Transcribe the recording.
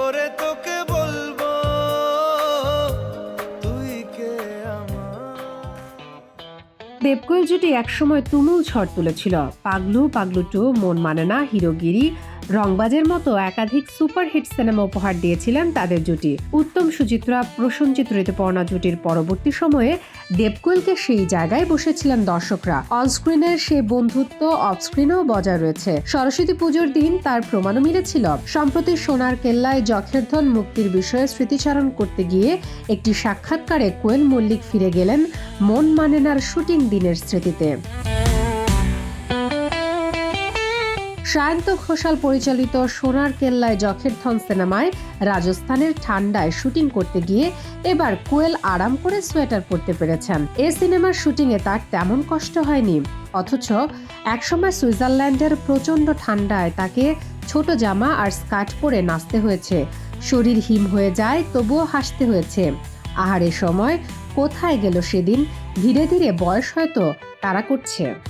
করে তোকে বলবো তুই কে আমার। দেবকোয়েল জুটি একসময় তুমুল ঝড় তুলেছিল। পাগলু, পাগলু 2, মন মানে না, হিরোগিরি, রংবাজের মতো একাধিক সুপারহিট সিনেমা উপহার দিয়েছিলেন তাদের জুটি। উত্তম সুচিত্রা, প্রসেনজিৎ, ঋতুপর্ণা জুটির পরবর্তী সময়ে দেবকোয়েলকে সেই জায়গায় বসেছিলেন দর্শকরা। অনস্ক্রিনের সেই বন্ধুত্ব অফস্ক্রিনেও বজায় রয়েছে। সরস্বতী পুজোর দিন তার প্রমাণও মিলেছিল। সম্প্রতি সোনার কেল্লায় যক্ষের ধন মুক্তির বিষয়ে স্মৃতিচারণ করতে গিয়ে একটি সাক্ষাৎকারে কোয়েল মল্লিক ফিরে গেলেন মন মানে নার শুটিং দিনের স্মৃতিতে। সায়ন্ত ঘোষাল পরিচালিত সোনার কেল্লায় যক্ষের ধন সিনেমায় রাজস্থানের ঠান্ডায় শুটিং করতে গিয়ে এবার কোয়েল আরাম করে সোয়েটার পরতে পেরেছেন। এই সিনেমার শুটিংয়ে তার তেমন কষ্ট হয়নি, অথচ একসময় সুইজারল্যান্ডের প্রচণ্ড ঠান্ডায় তাকে ছোট জামা আর স্কার্ট পরে নাচতে হয়েছে। শরীর হিম হয়ে যায়, তবুও হাসতে হয়েছে। আহারে সময় কোথায় গেল সেদিন। ধীরে ধীরে বয়স হয়তো তাড়া করছে।